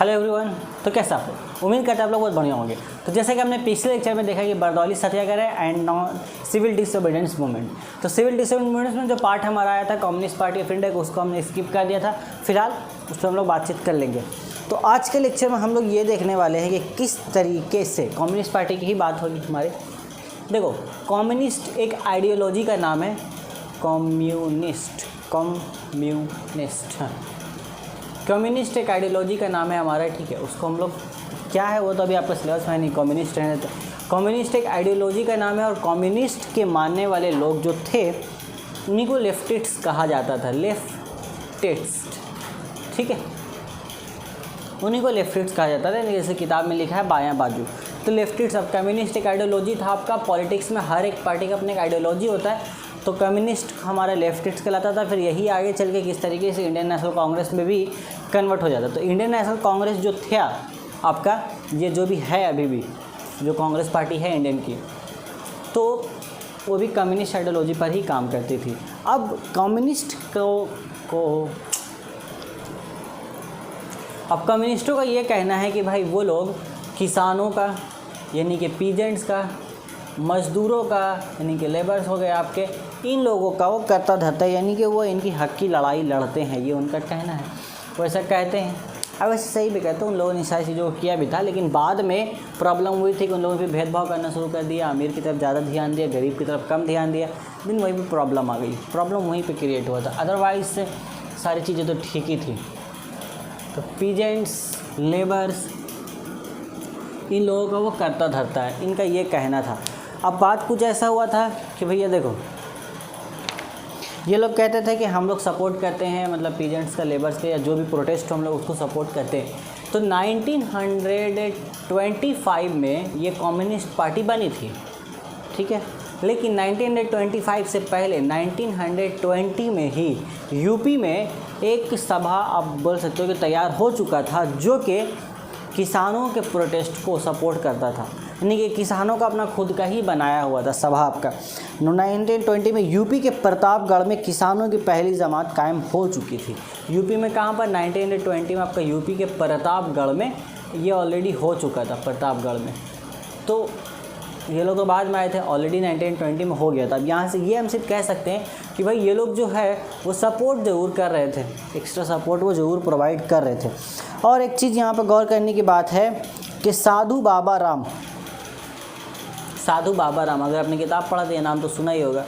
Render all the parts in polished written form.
Hello everyone. तो कैसा आप लोग? उम्मीद करते हैं आप लोग बहुत बढ़िया होंगे। तो जैसे कि हमने पिछले लेक्चर में देखा कि Bardoli satyagraha and non civil disobedience movement, तो सिविल डिसोबीडियंस में जो पार्ट हमारा आया था कम्युनिस्ट पार्टी ऑफ इंडिया, उसको हमने स्किप कर दिया था। फिलहाल उस पर हम लोग बातचीत कर लेंगे। तो आज के लेक्चर में हम लोग ये देखने वाले हैं कि किस तरीके से कम्युनिस्ट पार्टी की ही बात होगी हमारे। देखो, कम्युनिस्ट एक आइडियोलॉजी का नाम है। कम्युनिस्ट हाँ, कम्युनिस्ट एक आइडियोलॉजी का नाम है हमारा, ठीक है। उसको हम लोग क्या है वो तो अभी आपका सिलेबस में नहीं, कम्युनिस्ट रहने तो कम्युनिस्ट एक आइडियोलॉजी का नाम है। और कम्युनिस्ट के मानने वाले लोग जो थे उन्हीं को लेफ्टिस्ट कहा जाता था। लेफ्टिस्ट, ठीक है, उन्हीं को लेफ्टिस्ट कहा जाता था। जैसे किताब में लिखा है बायां बाजू, तो लेफ्टिस्ट। अब कम्युनिस्ट एक आइडियोलॉजी था आपका। पॉलिटिक्स में हर एक पार्टी का अपना एक आइडियोलॉजी होता है, तो कम्युनिस्ट हमारा लेफ्टिस्ट कहलाता था। फिर यही आगे चल के किस तरीके से इंडियन नेशनल कांग्रेस में भी कन्वर्ट हो जाता। तो इंडियन नेशनल कांग्रेस जो था आपका, ये जो भी है अभी भी जो कांग्रेस पार्टी है इंडियन की, तो वो भी कम्युनिस्ट आइडियोलॉजी पर ही काम करती थी। अब कम्युनिस्ट अब कम्युनिस्टों का ये कहना है कि भाई वो लोग किसानों का यानी कि पीजेंट्स का, मज़दूरों का यानी कि लेबर्स हो गए आपके, इन लोगों का वो करता धरता है, यानी कि वो इनकी हक की लड़ाई लड़ते हैं, ये उनका कहना है। वो ऐसा कहते हैं। अब वैसे सही भी कहते हैं, उन लोगों ने सारी चीज़ों को किया भी था, लेकिन बाद में प्रॉब्लम हुई थी कि उन लोगों ने भेदभाव करना शुरू कर दिया। अमीर की तरफ ज़्यादा ध्यान दिया, गरीब की तरफ कम ध्यान दिया, लेकिन वहीं पर प्रॉब्लम आ गई। प्रॉब्लम वहीं पर क्रिएट हुआ था, अदरवाइज से सारी चीज़ें तो ठीक ही थी। तो पीजेंट्स, लेबर्स, इन लोगों का वो करता धरता है, इनका ये कहना था। अब बात कुछ ऐसा हुआ था कि भैया देखो, ये लोग कहते थे कि हम लोग सपोर्ट करते हैं, मतलब पीजेंट्स का, लेबर्स के, या जो भी प्रोटेस्ट हम लोग उसको सपोर्ट करते हैं। तो 1925 में ये कम्युनिस्ट पार्टी बनी थी, ठीक है। लेकिन 1925 से पहले 1920 में ही यूपी में एक सभा, आप बोल सकते हो कि तैयार हो चुका था, जो कि किसानों के प्रोटेस्ट को सपोर्ट करता था। यानी कि किसानों का अपना खुद का ही बनाया हुआ था सभा आपका। 1920 में यूपी के प्रतापगढ़ में किसानों की पहली जमात कायम हो चुकी थी। यूपी में कहाँ पर? 1920 में आपका यूपी के प्रतापगढ़ में ये ऑलरेडी हो चुका था, प्रतापगढ़ में। तो ये लोग तो बाद में आए थे, ऑलरेडी 1920 में हो गया था। अब यहाँ से ये हम सिर्फ कह सकते हैं कि भाई ये लोग जो है वो सपोर्ट ज़रूर कर रहे थे, एक्स्ट्रा सपोर्ट वो ज़रूर प्रोवाइड कर रहे थे। और एक चीज़ यहाँ पर गौर करने की बात है कि साधु बाबा राम, अगर आपने किताब पढ़ा तो ये नाम तो सुना ही होगा।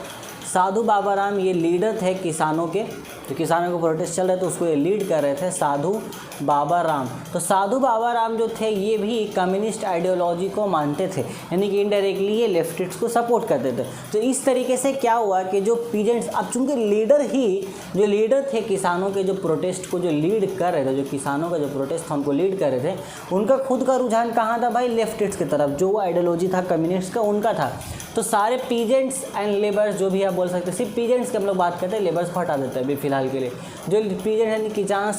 साधु बाबा राम ये लीडर थे किसानों के, तो किसानों को प्रोटेस्ट चल रहे थे, उसको ये लीड कर रहे थे साधु बाबा राम। तो साधु बाबा राम जो थे ये भी कम्युनिस्ट आइडियोलॉजी को मानते थे, यानी कि इनडायरेक्टली ये लेफ्टिस्ट को सपोर्ट करते थे। तो इस तरीके से क्या हुआ कि जो पीजेंट्स, अब चूँकि जो लीडर थे किसानों के, जो प्रोटेस्ट को जो लीड कर रहे थे, जो किसानों का जो प्रोटेस्ट था उनको लीड कर रहे थे, उनका खुद का रुझान कहाँ था भाई? लेफ्टिस्ट की तरफ। जो आइडियोलॉजी था कम्युनिस्ट का, उनका था। तो सारे पीजेंट्स एंड लेबर्स, जो भी आप बोल सकते हैं, सिर्फ पीजेंट्स के हम लोग बात करते हैं, लेबर्स को हटा देते हैं अभी फिलहाल के लिए। जो पीजेंट्स यानी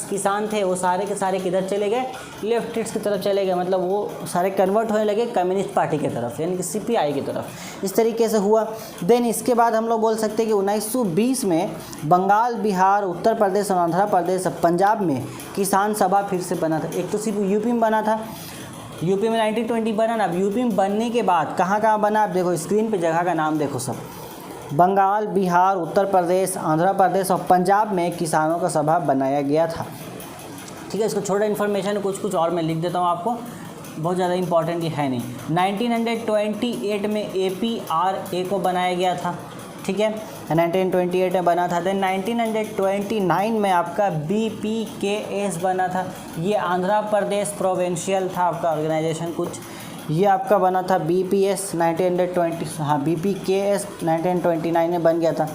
किसान थे वो सारे के सारे किधर चले गए? लेफ्टिस्ट की तरफ चले गए, मतलब वो सारे कन्वर्ट होने लगे कम्युनिस्ट पार्टी की तरफ, यानी कि सीपीआई की तरफ। इस तरीके से हुआ। देन इसके बाद हम लोग बोल सकते हैं कि 1920 में बंगाल, बिहार, उत्तर प्रदेश और आंध्र प्रदेश, पंजाब में किसान सभा फिर से बना था। एक तो सिर्फ यूपी में बना था, यूपी में 1920 बना ना। अब यूपी में बनने के बाद कहाँ कहाँ बना? आप देखो स्क्रीन पे, जगह का नाम देखो सब, बंगाल, बिहार, उत्तर प्रदेश, आंध्र प्रदेश और पंजाब में किसानों का सभा बनाया गया था, ठीक है। इसको छोटा इन्फॉर्मेशन कुछ और मैं लिख देता हूँ आपको, बहुत ज़्यादा इंपॉर्टेंट ये है नहीं। 1928 में APRA को बनाया गया था, ठीक है, 1928 में बना था। देन 1929 में आपका BPKS बना था। ये आंध्र प्रदेश प्रोविंशियल था आपका ऑर्गेनाइजेशन कुछ, ये आपका बना था BPS 1920, हाँ BPKS 1929 में बन गया था।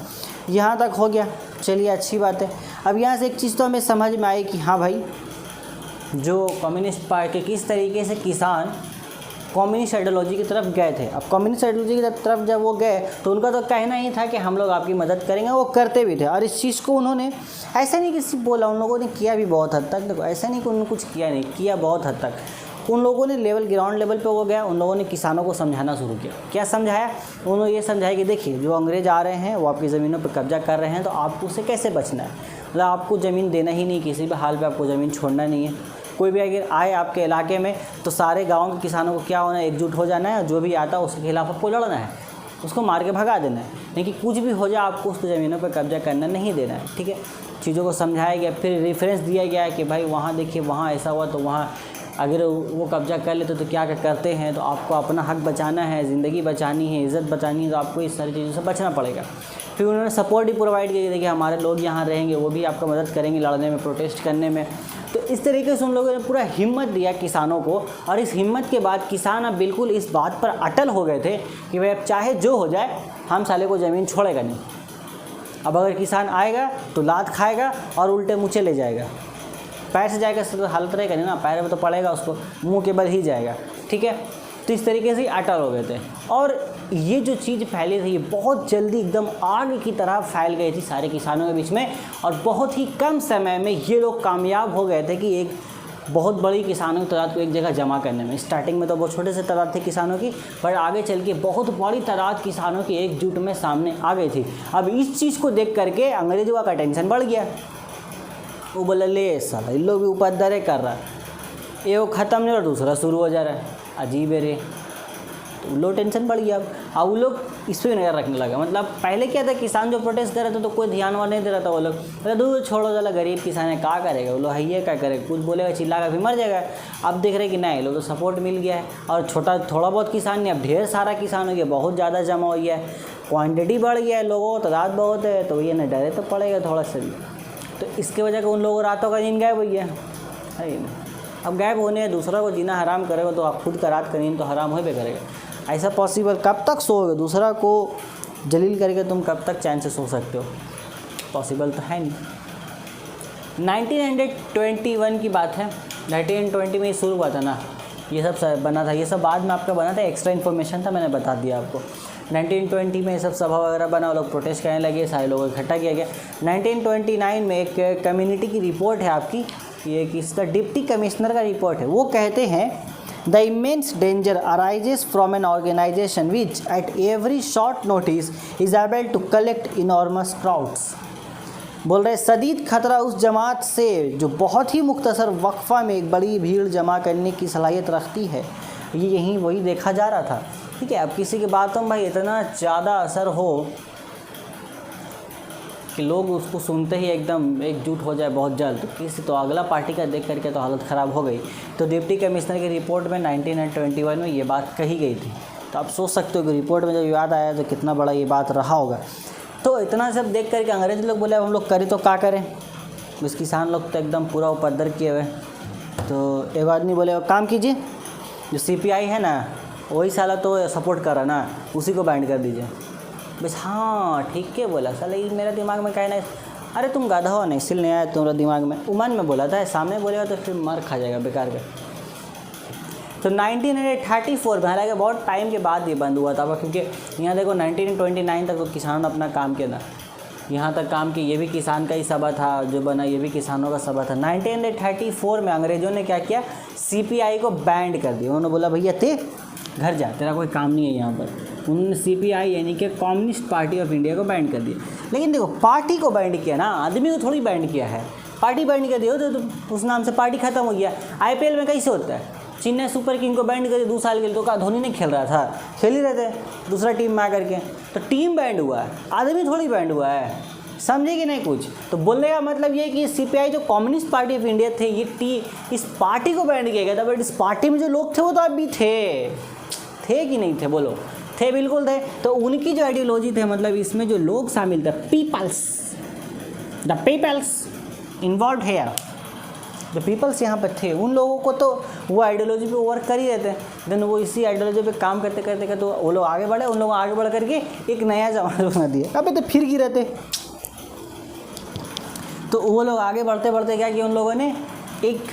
यहाँ तक हो गया, चलिए अच्छी बात है। अब यहाँ से एक चीज़ तो हमें समझ में आई कि हाँ भाई, जो कम्युनिस्ट पार्टी किस तरीके से किसान कम्युनिस्ट आइडियोलॉजी की तरफ गए थे। अब कम्युनिस्ट आइडियोलॉजी की तरफ जब वो गए तो उनका तो कहना ही था कि हम लोग आपकी मदद करेंगे, वो करते भी थे। और इस चीज़ को उन्होंने ऐसा नहीं कि सिर्फ बोला, उन लोगों ने किया भी बहुत हद तक। देखो ऐसा नहीं कि उन्होंने कुछ किया नहीं, किया बहुत हद तक। उन लोगों ने ग्राउंड लेवल पे वो गया, उन लोगों ने किसानों को समझाना शुरू किया। क्या समझाया? उन्होंने ये समझाया कि देखिए जो अंग्रेज आ रहे हैं वो आपकी ज़मीनों पर कब्जा कर रहे हैं, तो आपको उससे कैसे बचना है। मतलब आपको ज़मीन देना ही नहीं, किसी भी हाल पे आपको ज़मीन छोड़ना नहीं है। कोई भी अगर आए आपके इलाके में तो सारे गाँव के किसानों को क्या होना है, एकजुट हो जाना है, जो भी आता है उसके खिलाफ आपको लड़ना है, उसको मार के भगा देना है। नहीं कि कुछ भी हो जाए आपको उसको ज़मीनों पर कब्जा करना नहीं देना है, ठीक है। चीज़ों को समझाया गया, फिर रेफरेंस दिया गया है कि भाई वहाँ देखिए वहाँ ऐसा हुआ, तो वहाँ अगर वो कब्जा कर लेते तो क्या क्या करते हैं, तो आपको अपना हक बचाना है, ज़िंदगी बचानी है, इज़्ज़त बचानी है, तो आपको इस सारी चीज़ों से बचना पड़ेगा। फिर उन्होंने सपोर्ट भी प्रोवाइड किया, देखिए हमारे लोग यहाँ रहेंगे, वो भी आपका मदद करेंगे लड़ने में, प्रोटेस्ट करने में। तो इस तरीके से उन लोगों ने पूरा हिम्मत दिया किसानों को, और इस हिम्मत के बाद किसान अब बिल्कुल इस बात पर अटल हो गए थे कि भाई अब चाहे जो हो जाए हम साले को ज़मीन छोड़ेगा नहीं। अब अगर किसान आएगा तो लात खाएगा और उल्टे मुँह ले जाएगा, पैर से जाएगा तो हालत रहेगा नहीं ना, पैर में तो पड़ेगा उसको, मुंह के बल ही जाएगा, ठीक है। तो इस तरीके से अटल हो गए थे, और ये जो चीज़ फैली थी बहुत जल्दी एकदम आग की तरह फैल गई थी सारे किसानों के बीच में, और बहुत ही कम समय में ये लोग कामयाब हो गए थे कि एक बहुत बड़ी किसानों की तादाद को एक जगह जमा करने में। स्टार्टिंग में तो बहुत छोटे से तादाद थे किसानों की, पर आगे चल के बहुत बड़ी तादाद किसानों की एकजुट में सामने आ गई थी। अब इस चीज़ को देख करके अंग्रेजों का टेंशन बढ़ गया, वो बोला ले साला इन लोग भी उपद्रव कर रहा है, ये वो ख़त्म नहीं हो रहा दूसरा शुरू हो जा रहा है, अजीब है रे। तो उन लोग टेंशन बढ़ गया। अब वो लोग इस पर नज़र रखने लगा। मतलब पहले क्या था, किसान जो प्रोटेस्ट कर रहे थे तो कोई ध्यान वान नहीं दे रहा था, वो लोग बोले दूर छोड़ो जला, गरीब किसान है क्या करेगा, वो लोग है ये क्या करेगा, कुछ बोलेगा चिल्लाएगा फिर मर जाएगा। अब देख रहे कि नहीं, लोग तो सपोर्ट मिल गया है, और थोड़ा बहुत किसान नहीं, अब ढेर सारा किसान हो गया, बहुत ज़्यादा जमा हो गया है, क्वान्टिटी बढ़ गया है, लोगों तादाद बहुत है, तो ये नहीं डरे तो पड़ेगा थोड़ा सा। तो इसके वजह से उन लोगों रातों का नींद गायब हो गया है। अब गायब होने दूसरा को जीना हराम करेगा तो आप खुद का रात का नींद तो हराम हो भी करेगा। ऐसा पॉसिबल, कब तक सोओगे, दूसरा को जलील करके तुम कब तक चैन से सो सकते हो, पॉसिबल तो है नहीं। 1921 की बात है, 1920 में शुरू हुआ था ना, ये सब बना था, ये सब बाद में आपका बना था, एक्स्ट्रा इन्फॉर्मेशन था, मैंने बता दिया आपको। 1920 में सब सभा वगैरह बना, लोग प्रोटेस्ट करने लगे, सारे लोगों को इकट्ठा किया गया। 1929 में एक कम्युनिटी की रिपोर्ट है आपकी, ये किसका, डिप्टी कमिश्नर का रिपोर्ट है। वो कहते हैं the immense danger arises from an organization which at every short notice is able to collect enormous crowds. बोल रहे शदीद खतरा उस जमात से जो बहुत ही मुख्तसर वक्फा में एक बड़ी भीड़ जमा करने की सलाहियत रखती है। ये यहीं वही देखा जा रहा था, ठीक है। अब किसी की बातों में भाई इतना ज़्यादा असर हो कि लोग उसको सुनते ही एकदम एकजुट हो जाए बहुत जल्द, तो किसी तो अगला पार्टी का देख करके तो हालत ख़राब हो गई। तो डिप्टी कमिश्नर की रिपोर्ट में 1921 में ये बात कही गई थी। तो आप सोच सकते हो कि रिपोर्ट में जब याद आया तो कितना बड़ा ये बात रहा होगा। तो इतना सब देख करके अंग्रेज लोग बोले अब हम लोग करें तो क्या करें, उस किसान लोग तो एकदम पूरा उपद्रव किए हुए। तो एक आदमी बोले काम कीजिए, जो CPI है ना वही साला तो सपोर्ट कर रहा ना, उसी को बाइंड कर दीजिए। बस हाँ ठीक है बोला, साला ये मेरा दिमाग में कहना है, अरे तुम गाधा हो नहीं, इसलिए नहीं आया तुम्हारा दिमाग में, उमन में बोला था, सामने बोलेगा तो फिर मार खा जाएगा बेकार का। तो 1934 में, हालांकि बहुत टाइम के बाद ये बंद हुआ था, क्योंकि यहाँ देखो 1929 तक तो किसानों ने अपना काम किया था, यहाँ तक काम की, ये भी किसान का ही सभा था जो बना, ये भी किसानों का सभा था। 1934 में अंग्रेज़ों ने क्या किया, CPI को बैंड कर दिया। उन्होंने बोला भैया ते घर जा, तेरा कोई काम नहीं है यहाँ पर। उन्होंने CPI यानी कि कम्युनिस्ट पार्टी ऑफ इंडिया को बैंड कर दिया। लेकिन देखो पार्टी को बैंड किया ना, आदमी को थोड़ी बैंड किया है, पार्टी बैंड कर दिया तो उस नाम से पार्टी खत्म हो गया। IPL में कैसे होता है, चेन्नई सुपर किंग को बैंड कर दिया 2 साल के लिए, तो क्या धोनी नहीं खेल रहा था, खेल ही रहे थे दूसरा टीम में आकर के, तो टीम बैंड हुआ है, आदमी थोड़ी बैंड हुआ है, समझे कि नहीं कुछ। तो बोलने का मतलब ये कि CPI जो कम्युनिस्ट पार्टी ऑफ इंडिया थे, ये इस पार्टी को बैंड किया गया था, बट इस पार्टी में जो लोग थे वो तो अभी थे कि नहीं थे, बोलो थे, बिल्कुल थे। तो उनकी जो आइडियोलॉजी थे, मतलब इसमें जो लोग शामिल थे, द पीपल्स इन्वॉल्व है, जो पीपल्स यहाँ पर थे, उन लोगों को तो वो आइडियोलॉजी पे वर्क कर ही रहते हैं। देन वो इसी आइडियोलॉजी पे काम करते करते तो वो लोग आगे बढ़े, उन लोगों आगे बढ़ करके एक नया जमात बना दिया। अबे तो फिर गिरे थे, तो वो लोग आगे बढ़ते बढ़ते क्या किया, उन लोगों ने एक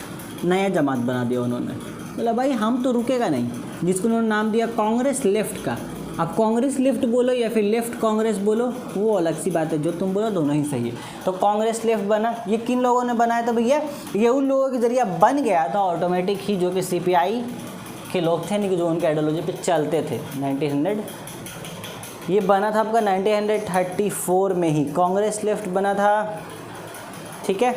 नया जमात बना दिया। उन्होंने बोला भाई हम तो रुकेगा नहीं, जिसको उन्होंने नाम दिया कांग्रेस लेफ्ट का। अब कांग्रेस लेफ्ट बोलो या फिर लेफ्ट कांग्रेस बोलो, वो अलग सी बात है, जो तुम बोलो दोनों ही सही है। तो कांग्रेस लेफ्ट बना, ये किन लोगों ने बनाया था भैया, ये उन लोगों के जरिए बन गया था ऑटोमेटिक ही, जो कि CPI के लोग थे, नहीं जो उनके आइडियोलॉजी पे चलते थे। 1900 ये बना था आपका 1934 में ही, कांग्रेस लेफ्ट बना था, ठीक है।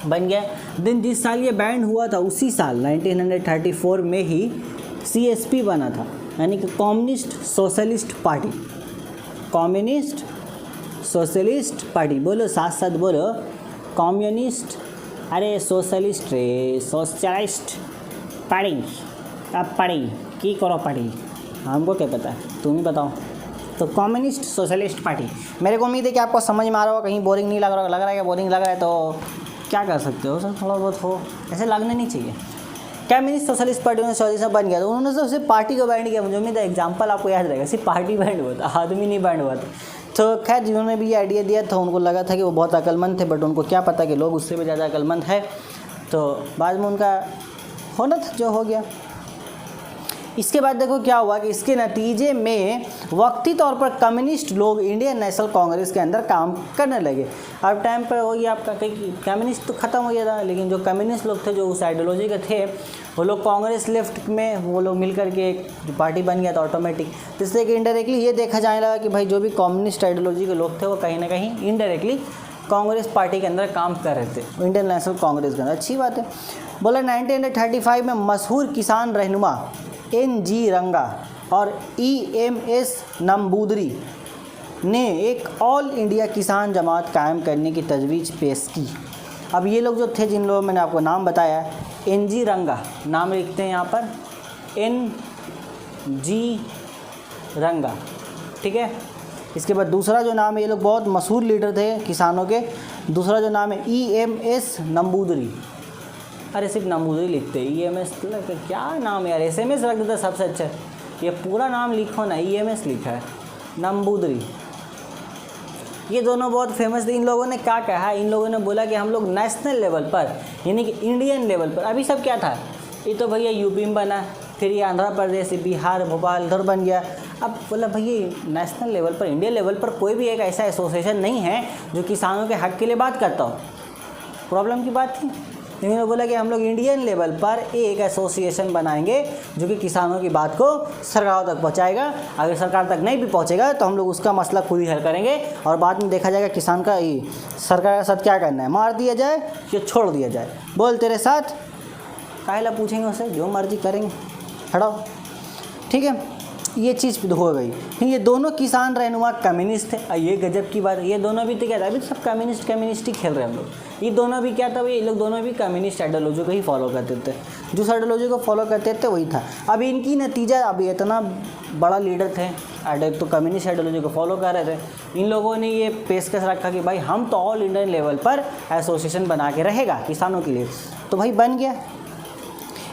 बन गया। दिन जिस साल ये बैंड हुआ था उसी साल 1934 में ही CSP बना था, यानी कि communist socialist party. Communist socialist party, बोलो साथ साथ बोलो, कम्युनिस्ट, अरे सोशलिस्ट रे, सोशलिस्ट पार्टी। अब पार्टी की करो पार्टी, हमको क्या पता है, तुम ही बताओ। तो कम्युनिस्ट सोशलिस्ट पार्टी, मेरे को उम्मीद है कि आपको समझ में आ रहा होगा, कहीं बोरिंग नहीं लग रहा है क्या? बोरिंग लग रहा है तो क्या कर सकते हो सर, थोड़ा बहुत हो, ऐसे लगना नहीं चाहिए। कम्युनिस्ट सोशलिस्ट पार्टी में सोशलिज्म बन गया, तो उन्होंने तो सिर्फ पार्टी को बैंड किया। मुझे उम्मीद है एग्जाम्पल आपको याद रहेगा, सिर्फ पार्टी बैंड हुआ था, आदमी नहीं बैंड हुआ था। तो खैर जिन्होंने भी ये आइडिया दिया था उनको लगा था कि वो बहुत अक्लमंद थे, बट उनको क्या पता कि लोग उससे भी ज़्यादा अक्लमंद है। तो बाद में उनका होना था जो हो गया। इसके बाद देखो क्या हुआ कि इसके नतीजे में वक्ती तौर पर कम्युनिस्ट लोग इंडियन नेशनल कांग्रेस के अंदर काम करने लगे। अब टाइम पर हो गया आपका कहीं कम्युनिस्ट तो ख़त्म हो गया था, लेकिन जो कम्युनिस्ट लोग थे जो उस आइडियोलॉजी के थे वो लोग कांग्रेस लेफ्ट में वो लोग मिल करके एक पार्टी बन गया था ऑटोमेटिक। इसलिए कि इनडायरेक्टली ये देखा जाने लगा कि भाई जो भी कम्युनिस्ट आइडियोलॉजी के लोग थे वो कहीं ना कहीं इनडायरेक्टली कांग्रेस पार्टी के अंदर काम कर रहे थे, इंडियन नेशनल कांग्रेस के अंदर। अच्छी बात है। बोला 1935 में मशहूर किसान रहनुमा NG रंगा और EMS नंबूदरी ने एक ऑल इंडिया किसान जमात कायम करने की तजवीज़ पेश की। अब ये लोग जो थे, जिन लोगों मैंने आपको नाम बताया, NG रंगा नाम लिखते हैं यहाँ पर, NG रंगा, ठीक है। इसके बाद दूसरा जो नाम है, ये लोग बहुत मशहूर लीडर थे किसानों के, दूसरा जो नाम है EMS नंबूदरी। अरे सिर्फ नंबूदरी लिखते हैं, EMS क्या नाम है यार, SMS रख देता सबसे अच्छा। ये पूरा नाम लिखो ना, EMS लिखा है, नंबूदरी। ये दोनों बहुत फेमस थे। इन लोगों ने क्या कहा, इन लोगों ने बोला कि हम लोग नेशनल लेवल पर, यानी कि इंडियन लेवल पर, अभी सब क्या था, ये तो भैया यूपी में बना, फिर ये आंध्र प्रदेश, बिहार, भोपाल इधर बन गया। अब बोला भैया नेशनल लेवल पर, इंडियन लेवल पर कोई भी एक ऐसा एसोसिएशन नहीं है जो किसानों के हक के लिए बात करता हो। प्रॉब्लम की बात थी। इन्होंने बोला कि हम लोग इंडियन लेवल पर एक एसोसिएशन बनाएंगे जो कि किसानों की बात को सरकारों तक पहुंचाएगा। अगर सरकार तक नहीं भी पहुंचेगा तो हम लोग उसका मसला खुद ही हल करेंगे और बाद में देखा जाएगा किसान का सरकार के साथ क्या करना है, मार दिया जाए या छोड़ दिया जाए। बोल तेरे साथ, काहेला पूछेंगे उससे, जो मर्जी करेंगे, हटाओ, ठीक है। ये चीज़ हो गई। ये दोनों किसान रहनुमा कम्युनिस्ट थे। ये गजब की बात है, ये दोनों भी तो क्या था, अभी सब कम्युनिस्ट ही खेल रहे हैं हम लोग। ये दोनों भी क्या था, ये लोग दोनों भी कम्युनिस्ट आइडियोलॉजी को ही फॉलो करते थे, जिस आइडियोलॉजी को फॉलो करते थे वही था। अब इनकी नतीजा, अभी इतना बड़ा लीडर थे तो कम्युनिस्ट आइडियोलॉजी को फॉलो कर रहे थे, इन लोगों ने ये पेशकश रखा कि भाई हम तो ऑल इंडियन लेवल पर एसोसिएशन बना के रहेगा किसानों के लिए। तो भाई बन गया।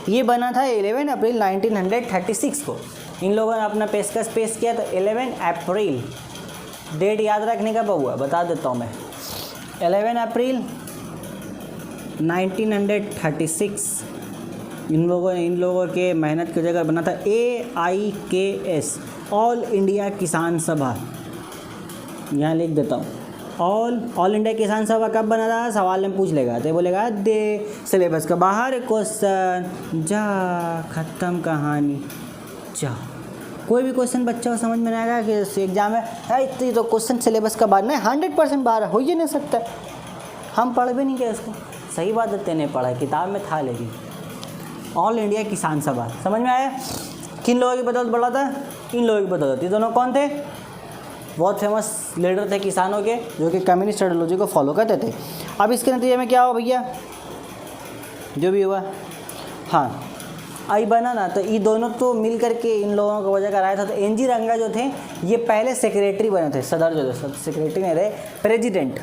ये बना था 11 अप्रैल 1936 को। इन लोगों ने अपना पेशकश पेश किया। तो 11 अप्रैल डेट याद रखने का हुआ, बता देता हूँ मैं। 11 अप्रैल 1936 इन लोगों के मेहनत की जगह बना था AIKS, ऑल इंडिया किसान सभा। यहाँ लिख देता हूँ, ऑल इंडिया किसान सभा कब बना था, सवाल में पूछ लेगा तो बोलेगा दे सिलेबस का बाहर क्वेश्चन, जा खत्म कहानी। जा कोई भी क्वेश्चन बच्चा को समझ में नहीं आएगा कि एग्जाम है इतनी तो क्वेश्चन सिलेबस का बाहर नहीं, 100% बाहर हो ही नहीं सकता। हम पढ़ भी नहीं गए इसको, सही बात है, तेने पढ़ा, किताब में था, लेकिन ऑल इंडिया किसान सभा समझ में आया। किन लोगों की बदौलत बढ़ा था, इन लोगों की बदौलत। ये दोनों कौन थे, बहुत फेमस लीडर थे किसानों के जो कि कम्युनिस्ट आइडियोलॉजी को फॉलो करते थे। अब इसके नतीजे में क्या हुआ भैया, जो भी हुआ, हाँ आई बना ना, तो ये दोनों तो मिल करके इन लोगों को वजह कराया था। तो NG रंगा जो थे ये पहले सेक्रेटरी बने थे, सदर जो थे, सेक्रेटरी नहीं रहे, प्रेसिडेंट।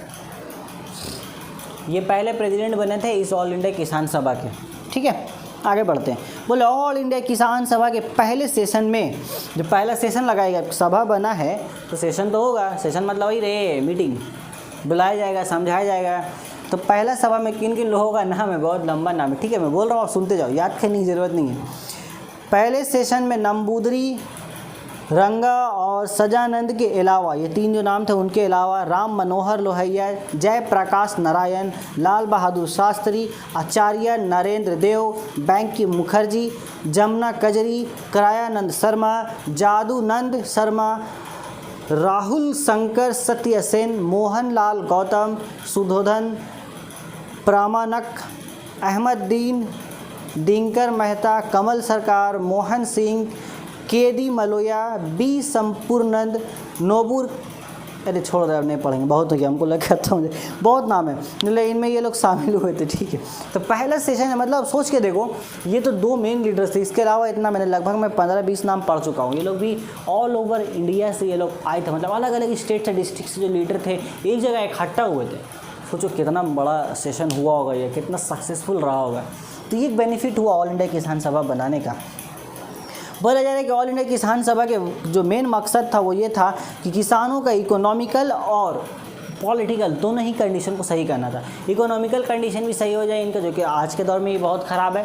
ये पहले प्रेसिडेंट बने थे इस ऑल इंडिया किसान सभा के, ठीक है। आगे बढ़ते हैं। बोले ऑल इंडिया किसान सभा के पहले सेशन में, जो पहला सेशन लगाएगा, सभा बना है तो सेशन तो होगा, सेशन मतलब वही रहे मीटिंग, बुलाया जाएगा, समझाया जाएगा। तो पहला सभा में किन किन लोगों का नाम है, बहुत लंबा नाम है, ठीक है, मैं बोल रहा हूँ आप सुनते जाओ, याद करने की ज़रूरत नहीं है। पहले सेशन में नंबूदरी, रंगा और सजानंद के अलावा, ये तीन जो नाम थे उनके अलावा राम मनोहर लोहिया, जयप्रकाश नारायण, लाल बहादुर शास्त्री, आचार्य नरेंद्र देव, बैंकी मुखर्जी, जमुना कजरी, करायानंद शर्मा, जादूनंद शर्मा, राहुल शंकर सत्यसेन, मोहन लाल गौतम, सुधोधन प्रामाणक, अहमददीन, दिनकर मेहता, कमल सरकार, मोहन सिंह, केडी मलोया, बी संपूर्णंद, नोबूर, अरे छोड़ दे, अब नहीं पढ़ेंगे, बहुत हो गया, हमको लग था मुझे बहुत नाम है, लेकिन इनमें ये लोग शामिल हुए थे। ठीक है, तो पहला सेशन है, मतलब सोच के देखो, ये तो 2 मेन लीडर्स थे, इसके अलावा इतना मैंने लगभग मैं 15-20 नाम पढ़ चुका हूँ। ये लोग भी ऑल ओवर इंडिया से ये लोग आए थे, मतलब अलग अलग स्टेट से, डिस्ट्रिक्ट से जो लीडर थे एक जगह इकट्ठा हुए थे। सोचो कितना बड़ा सेशन हुआ होगा, ये कितना सक्सेसफुल रहा होगा। तो ये बेनिफिट हुआ ऑल इंडिया किसान सभा बनाने का। बोला जा रहा है कि ऑल इंडिया किसान सभा के जो मेन मकसद था वो ये था कि किसानों का इकोनॉमिकल और पॉलिटिकल दोनों ही कंडीशन को सही करना था। इकोनॉमिकल कंडीशन भी सही हो जाए इनका, जो कि आज के दौर में ये बहुत ख़राब है,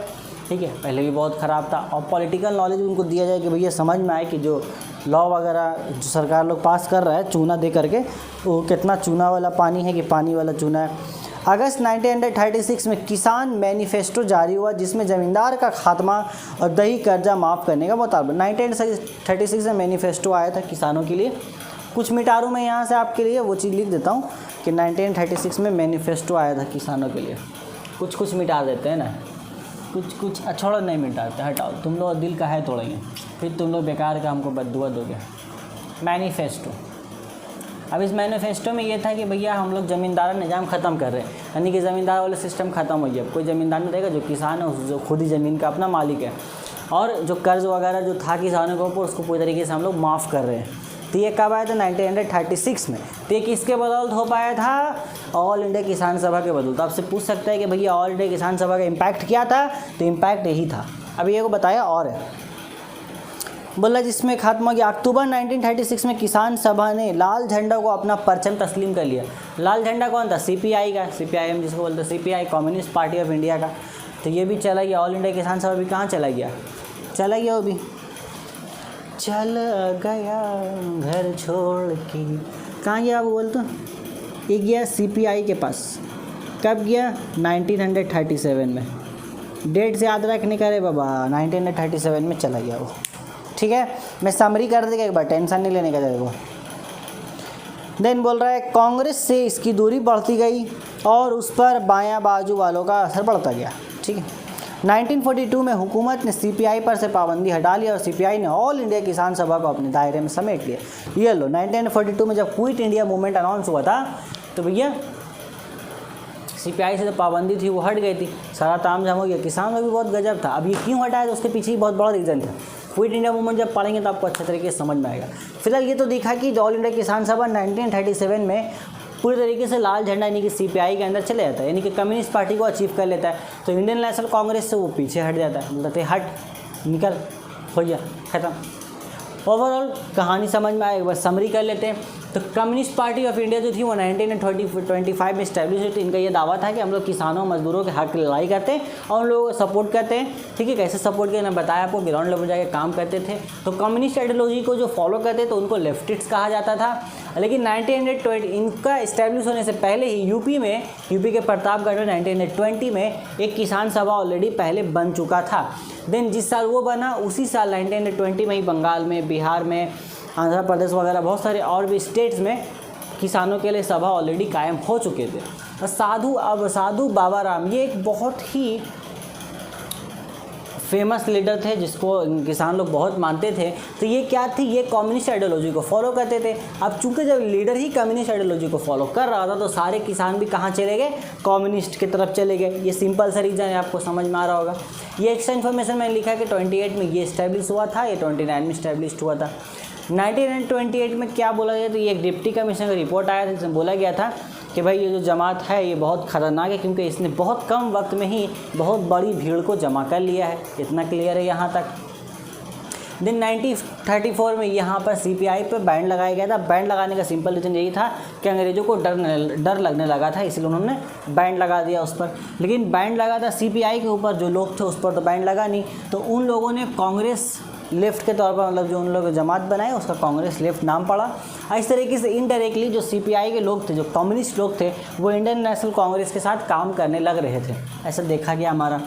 ठीक है, पहले भी बहुत ख़राब था। और पॉलिटिकल नॉलेज उनको दिया जाए कि भैया समझ में आए कि जो लॉ वगैरह जो सरकार लोग पास कर रहा है चूना दे करके, वो कितना चूना वाला पानी है कि पानी वाला चूना है। अगस्त 1936 में किसान मैनिफेस्टो जारी हुआ, जिसमें ज़मींदार का खात्मा और दही कर्जा माफ़ करने का मुतालबा। 1936 में मैनिफेस्टो आया था किसानों के लिए। कुछ मिटारूँ मैं यहाँ से आपके लिए वो चीज़ लिख देता हूँ कि 1936 में मैनिफेस्टो आया था किसानों के लिए। कुछ मिटा देते हैं ना, कुछ छोड़ो, नहीं मिटाते, हटाओ, तुम लोग दिल का है तोड़ेंगे, फिर तुम लोग बेकार का हमको बद्दुआ दोगे। मैनिफेस्टो, अब इस मैनिफेस्टो में ये था कि भैया हम लोग ज़मींदार निज़ाम ख़त्म कर रहे हैं, यानी कि ज़मींदार वाले सिस्टम ख़त्म हो गया। कोई ज़मींदार नहीं रहेगा, जो किसान है जो खुद ही ज़मीन का अपना मालिक है, और जो कर्ज़ वगैरह जो था किसानों के ऊपर उसको पूरी तरीके से हम लोग माफ़ कर रहे हैं। तो ये कब आया था? 1936 में। तो ये किसके बदौलत हो पाया था? ऑल इंडिया किसान सभा के बदौलत। आपसे पूछ सकता है कि भैया ऑल इंडिया किसान सभा का इम्पैक्ट क्या था? तो इम्पैक्ट यही था, अभी ये को बताया और है। बोला जिसमें खात्मा किया। अक्टूबर 1936 में किसान सभा ने लाल झंडा को अपना परचम तस्लीम कर लिया। लाल झंडा कौन था? CPI का, CPIM जिसको बोलते हैं, CPI communist party of India का। तो ये भी चला गया, ऑल इंडिया किसान सभा भी कहाँ चला गया? चला गया, वो भी चल गया घर छोड़ के। कहाँ गया वो बोल तो? ये गया CPI के पास। कब गया? 1937 में। डेट से याद रखने का रे बाबा, 1937 में चला गया वो। ठीक है, मैं समरी कर देगा एक बार, टेंशन नहीं लेने का तेरे को। देन बोल रहा है कांग्रेस से इसकी दूरी बढ़ती गई और उस पर बायां बाजू वालों का असर बढ़ता गया। ठीक है, 1942 में हुकूमत ने CPI पर से पाबंदी हटा लिया और CPI ने ऑल इंडिया किसान सभा को अपने दायरे में समेट लिया। ये लो, 1942 में जब क्विट इंडिया मूवमेंट अनाउंस हुआ था तो भैया CPI से जो पाबंदी थी वो हट गई थी, सारा तामझाम हो गया। किसान में भी बहुत गजब था। अब ये क्यों हटाया? तो उसके पीछे ही बहुत बड़ा रीज़न था। क्विट इंडिया मूवमेंट जब पढ़ेंगे तो आपको अच्छे तरीके से समझ में आएगा। फिलहाल ये तो दिखा कि ऑल इंडिया किसान सभा 1937 में पूरी तरीके से लाल झंडा यानी कि CPI के अंदर चले जाता है, यानी कि कम्युनिस्ट पार्टी को अचीव कर लेता है। तो इंडियन नेशनल कांग्रेस से वो पीछे हट जाता है, बोलते हट, निकल, हो गया, खत्म। ओवरऑल कहानी समझ में आए, बस समरी कर लेते हैं। तो कम्युनिस्ट पार्टी ऑफ इंडिया जो थी वो 1925 में इस्टेब्लिश हुई थी। इनका ये दावा था कि हम लोग किसानों मजदूरों के हक की लड़ाई करते हैं और उन लोगों को सपोर्ट करते हैं। ठीक है, कैसे सपोर्ट किया मैंने बताया आपको, ग्राउंड लेवल जाके काम करते थे। तो कम्युनिस्ट आइडियोलॉजी को जो फॉलो करते तो उनको लेफ्टिस्ट कहा जाता था। लेकिन 1920 इनका इस्टेब्लिश होने से पहले ही यूपी के प्रतापगढ़ में 1920 में एक किसान सभा ऑलरेडी पहले बन चुका था। देन जिस साल वो बना उसी साल 1920 में ही बंगाल में, बिहार में, आंध्र प्रदेश वगैरह बहुत सारे और भी स्टेट्स में किसानों के लिए सभा ऑलरेडी कायम हो चुके थे। और साधु बाबा राम ये एक बहुत ही फेमस लीडर थे जिसको किसान लोग बहुत मानते थे। तो ये क्या थी? ये कम्युनिस्ट आइडियोलॉजी को फॉलो करते थे। अब चूंकि जब लीडर ही कम्युनिस्ट आइडियोलॉजी को फॉलो कर रहा था तो सारे किसान भी कहाँ चले गए? कम्युनिस्ट की तरफ चले गए। ये सिंपल सा रीज़न है, आपको समझ में आ रहा होगा। ये एक्स्ट्रा इन्फॉर्मेशन मैंने लिखा कि 28 में ये इस्टेब्लिश हुआ था, ये 29 में इस्टेब्लिश हुआ था। 1928 में क्या बोला गया? तो ये एक डिप्टी कमिश्नर का रिपोर्ट आया था जिसमें बोला गया था कि भाई ये जो जमात है ये बहुत ख़तरनाक है क्योंकि इसने बहुत कम वक्त में ही बहुत बड़ी भीड़ को जमा कर लिया है। इतना क्लियर है यहाँ तक। दिन 1934 में यहाँ पर CPI पर बैन लगाया गया था। बैन लगाने का सिंपल रीज़न यही था कि अंग्रेज़ों को डर लगने लगा था, इसलिए उन्होंने बैन लगा दिया उस पर। लेकिन बैन लगा था CPI के ऊपर, जो लोग थे उस पर तो बैन लगा नहीं। तो उन लोगों ने कांग्रेस लेफ्ट के तौर पर, मतलब जो उन लोगों जमात बनाए उसका कांग्रेस लेफ्ट नाम पड़ा। इस तरीके से इनडायरेक्टली जो CPI के लोग थे, जो कम्युनिस्ट लोग थे, वो इंडियन नेशनल कांग्रेस के साथ काम करने लग रहे थे, ऐसा देखा गया हमारा।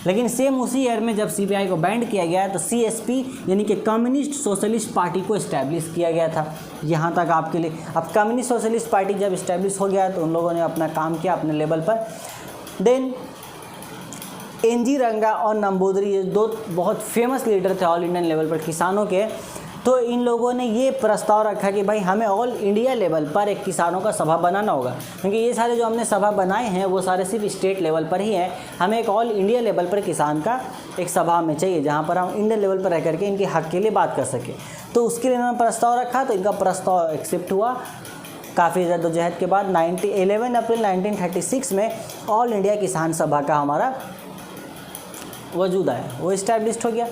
लेकिन सेम उसी ईयर में जब CPI को बैंड किया गया तो CSP यानी कि कम्युनिस्ट सोशलिस्ट पार्टी को इस्टेब्लिश किया गया था। यहाँ तक आपके लिए। अब कम्युनिस्ट सोशलिस्ट पार्टी जब इस्टेब्लिश हो गया तो उन लोगों ने अपना काम किया अपने लेवल पर। देन एनजी रंगा और नंबूदरी, ये दो बहुत फेमस लीडर थे ऑल इंडियन लेवल पर किसानों के। तो इन लोगों ने ये प्रस्ताव रखा कि भाई हमें ऑल इंडिया लेवल पर एक किसानों का सभा बनाना होगा, क्योंकि ये सारे जो हमने सभा बनाए हैं वो सारे सिर्फ स्टेट लेवल पर ही हैं। हमें एक ऑल इंडिया लेवल पर किसान का एक सभा हमें चाहिए जहाँ पर हम इंडियन लेवल पर रह करके इनके हक के लिए बात कर सकें। तो उसके लिए इन्होंने प्रस्ताव रखा, तो इनका प्रस्ताव एक्सेप्ट हुआ। काफ़ी जद्दोजहद के बाद 11 अप्रैल 1936 में ऑल इंडिया किसान सभा का हमारा वजूद आया, वो इस्टेब्लिश्ड हो गया।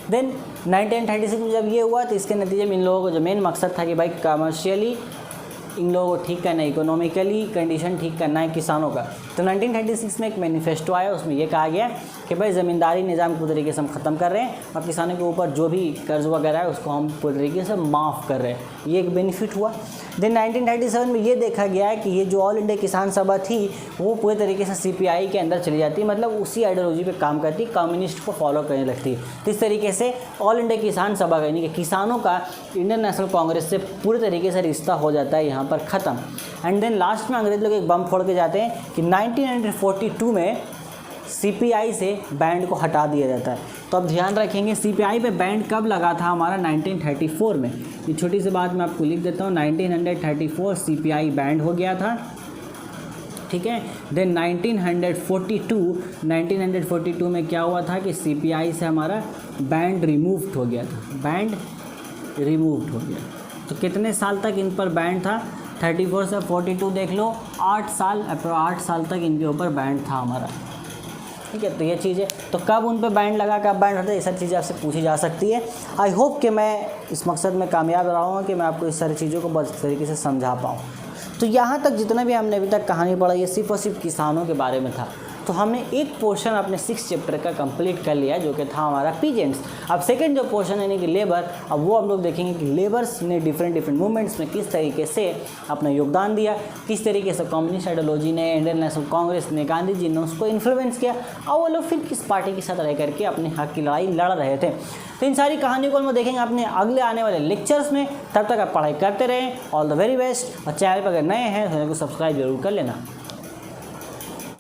देन 1936 में जब ये हुआ तो इसके नतीजे में इन लोगों को जो मेन मकसद था कि भाई कमर्शियली इन लोगों को ठीक करना है, इकोनॉमिकली कंडीशन ठीक करना है किसानों का। तो 1936 में एक मैनिफेस्टो आया, उसमें ये कहा गया कि भाई ज़मींदारी निज़ाम पूरी तरीके से हम ख़त्म कर रहे हैं और किसानों के ऊपर जो भी कर्ज वगैरह है उसको हम पूरी तरीके से माफ़ कर रहे हैं, ये एक बेनिफिट हुआ। देन 1937 में ये देखा गया है कि ये जो ऑल इंडिया किसान सभा थी वो पूरे तरीके से CPI के अंदर चली जाती है, मतलब उसी आइडियोलॉजी पे काम करती, कम्युनिस्ट को फॉलो करने लगती है। तो इस तरीके से ऑल इंडिया किसान सभा यानी कि किसानों का इंडियन नेशनल कांग्रेस से पूरे तरीके से रिश्ता हो जाता है यहाँ पर ख़त्म। एंड देन लास्ट में अंग्रेज लोग एक बम फोड़ के जाते हैं कि 1942 में CPI से बैंड को हटा दिया जाता है। तो अब ध्यान रखेंगे CPI पे बैंड कब लगा था हमारा 1934 में। ये छोटी सी बात मैं आपको लिख देता हूँ, 1934 CPI बैंड हो गया था, ठीक है। देन 1942 में क्या हुआ था कि CPI से हमारा बैंड रिमूव्ड हो गया था, बैंड रिमूव्ड हो गया। तो कितने साल तक इन पर बैंड था, 34 से 42 देख लो, 8 साल तक इनके ऊपर बैंड था हमारा, ठीक है। तो ये चीज़ है, तो कब उन पर बैंड लगा, कब बैंड हटा, ये सब चीज़ें आपसे पूछी जा सकती है। आई होप कि मैं इस मकसद में कामयाब रहा हूँ कि मैं आपको इस सारी चीज़ों को बहुत तरीके से समझा पाऊँ। तो यहाँ तक जितना भी हमने अभी तक कहानी पढ़ा ये सिर्फ और सिर्फ किसानों के बारे में था। तो हमने एक पोर्शन अपने 6 चैप्टर का कंप्लीट कर लिया जो कि था हमारा पीजेंट्स। अब सेकंड जो पोर्शन यानी कि लेबर, अब वो हम लोग देखेंगे कि लेबर्स ने डिफरेंट मूवमेंट्स में किस तरीके से अपना योगदान दिया, किस तरीके से कम्युनिस्ट आइडियोलॉजी ने, इंडियन नेशनल कांग्रेस ने, गांधी जी ने उसको इन्फ्लुएंस किया और वो लोग फिर किस पार्टी के साथ रह करके अपने हक की लड़ाई लड़ रहे थे। तो इन सारी कहानियों को हम देखेंगे अपने अगले आने वाले लेक्चर्स में। तब तक आप पढ़ाई करते रहें। All the very best. और चैनल पर अगर नए हैं तो चैनल को सब्सक्राइब जरूर कर लेना।